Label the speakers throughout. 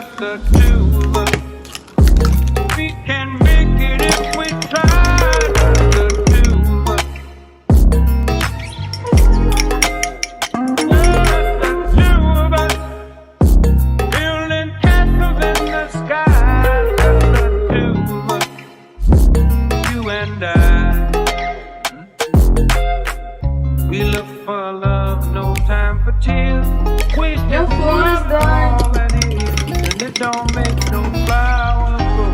Speaker 1: Just the two of us. We can make it if we try. The two of us. Just the two of us. Building castles in the sky. Just the two of us. You and I. We look for love, no time for tears.
Speaker 2: Your food is done.
Speaker 1: And it don't make no flowers grow.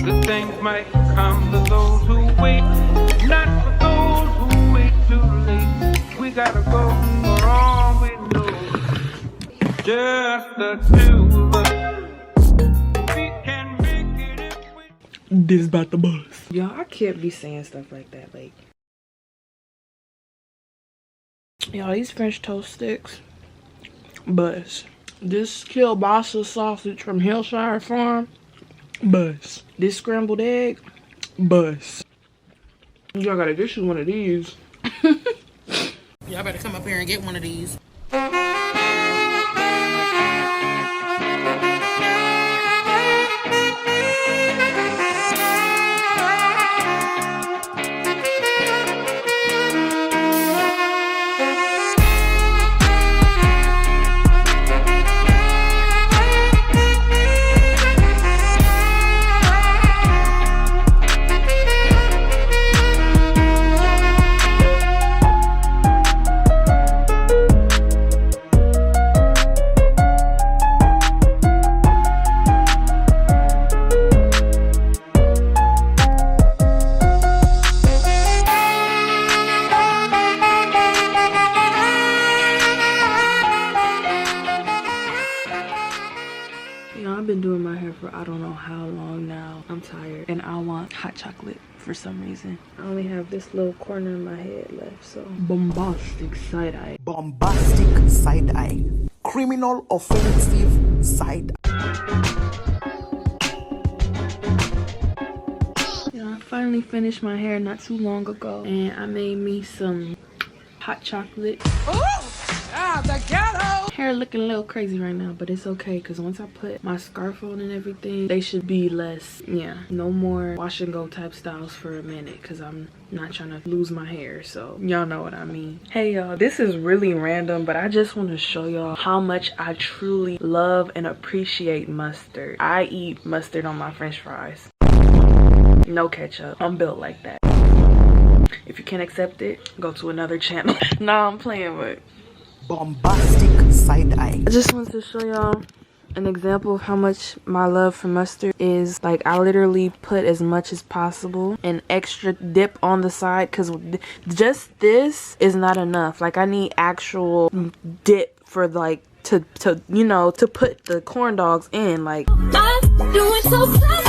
Speaker 1: Good things might come to those who wait, not for those who wait too late. We gotta go for all we know. Just the two of us. We can make it if we.
Speaker 3: This is about the buzz.
Speaker 2: Y'all, I can't be saying stuff like that. Like, y'all, these French toast sticks, buzz. This kielbasa sausage from Hillshire Farm, buzz. This scrambled egg, buzz. Y'all gotta get you one of these.
Speaker 4: Y'all better come up here and get one of these.
Speaker 2: I've been doing my hair for I don't know how long now. I'm tired and I want hot chocolate for some reason. I only have this little corner of my head left, so bombastic side eye.
Speaker 5: Bombastic side eye. Criminal offensive side eye.
Speaker 2: Yeah, I finally finished my hair not too long ago and I made me some hot chocolate.
Speaker 4: The ghetto!
Speaker 2: Hair looking a little crazy right now, but it's okay because once I put my scarf on and everything, they should be less, yeah, no more wash and go type styles for a minute because I'm not trying to lose my hair, so y'all know what I mean. Hey y'all, this is really random, but I just want to show y'all how much I truly love and appreciate mustard. I eat mustard on my french fries. No ketchup. I'm built like that. If you can't accept it, go to another channel. Nah, I'm playing with.
Speaker 5: Bombastic side eye.
Speaker 2: I just wanted to show y'all an example of how much my love for mustard is. Like, I literally put as much as possible and extra dip on the side because just this is not enough. Like, I need actual dip for like to you know, to put the corn dogs in. Like, I'm doing so good. I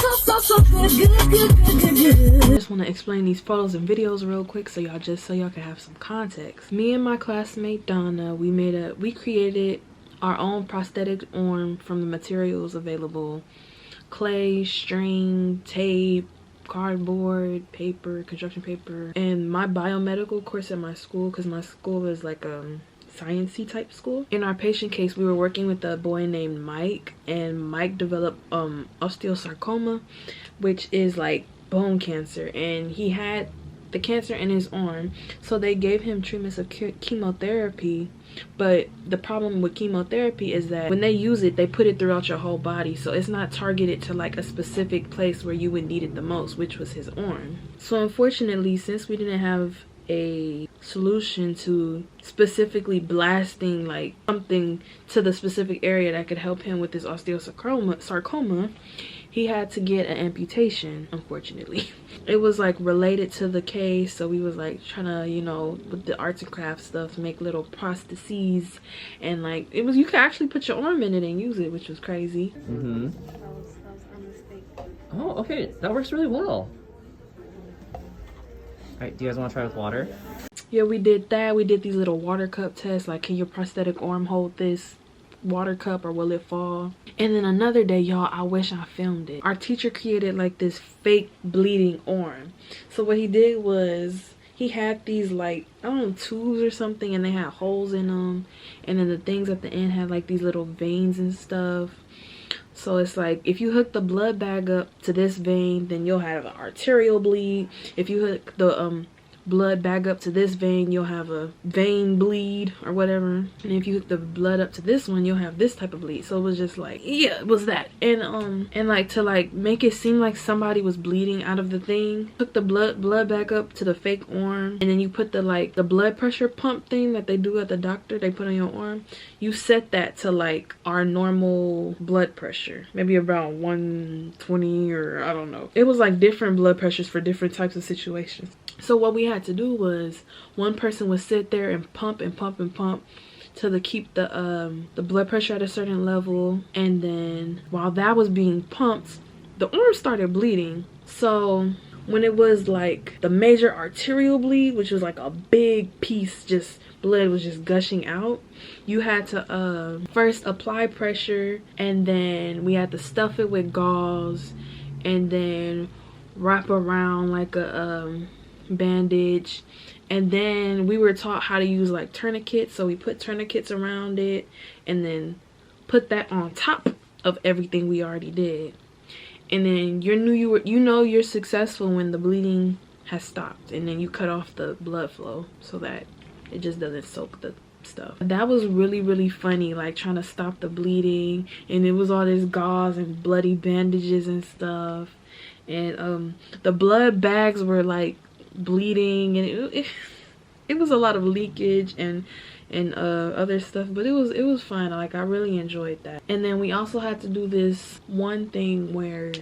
Speaker 2: just want to explain these photos and videos real quick so y'all can have some context. Me and my classmate Donna, we created our own prosthetic arm from the materials available: clay, string, tape, cardboard, paper, construction paper. And my biomedical course at my school, because my school is like sciencey type school. In our patient case, we were working with a boy named Mike, and Mike developed osteosarcoma, which is like bone cancer, and he had the cancer in his arm, so they gave him treatments of chemotherapy. But the problem with chemotherapy is that when they use it, they put it throughout your whole body, so it's not targeted to like a specific place where you would need it the most, which was his arm. So unfortunately, since we didn't have a solution to specifically blasting like something to the specific area that could help him with his osteosarcoma, he had to get an amputation, unfortunately. It was like related to the case, so we was like trying to, you know, with the arts and crafts stuff, make little prostheses, and like it was, you could actually put your arm in it and use it, which was crazy.
Speaker 6: Oh, okay, that works really well. Alright, do you guys want to try with water?
Speaker 2: Yeah, we did that. We did these little water cup tests, like, can your prosthetic arm hold this water cup or will it fall? And then another day, y'all, I wish I filmed it. Our teacher created like this fake bleeding arm. So what he did was he had these like, I don't know, tubes or something, and they had holes in them, and then the things at the end had like these little veins and stuff. So it's like, if you hook the blood bag up to this vein, then you'll have an arterial bleed. If you hook the blood bag up to this vein, you'll have a vein bleed or whatever. And if you hook the blood up to this one, you'll have this type of bleed. So it was just like, yeah, it was that. And like, to like make it seem like somebody was bleeding out of the thing, hook the blood back up to the fake arm, and then you put the like the blood pressure pump thing that they do at the doctor, they put on your arm. You set that to like our normal blood pressure, maybe about 120, or I don't know. It was like different blood pressures for different types of situations. So what we had to do was, one person would sit there and pump and pump and pump to keep the blood pressure at a certain level, and then while that was being pumped, the arm started bleeding. So when it was like the major arterial bleed, which was like a big piece, just blood was just gushing out, you had to first apply pressure, and then we had to stuff it with gauze, and then wrap around like a bandage. And then we were taught how to use like tourniquets, so we put tourniquets around it and then put that on top of everything we already did. And then you know you're successful when the bleeding has stopped, and then you cut off the blood flow so that it just doesn't soak the stuff. That was really, really funny, like trying to stop the bleeding, and it was all this gauze and bloody bandages and stuff, and the blood bags were like bleeding, and it was a lot of leakage and other stuff, but it was fun. Like, I really enjoyed that. And then we also had to do this one thing where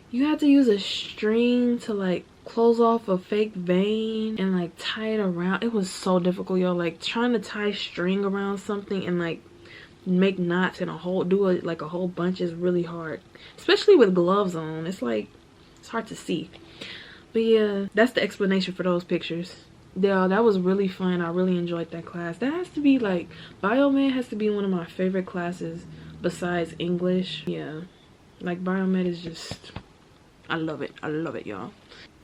Speaker 2: you had to use a string to like close off a fake vein and like tie it around. It was so difficult, y'all. Like, trying to tie string around something and like make knots and like a whole bunch is really hard, especially with gloves on. It's like, it's hard to see. But yeah, that's the explanation for those pictures. Yeah, that was really fun. I really enjoyed that class. That has to be like, biomed has to be one of my favorite classes besides English. Yeah, like biomed is just, I love it. I love it, y'all.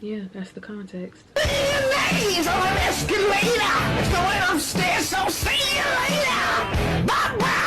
Speaker 2: Yeah, that's the context.
Speaker 3: Ladies on an escalator, going upstairs, so see you later. Bye-bye.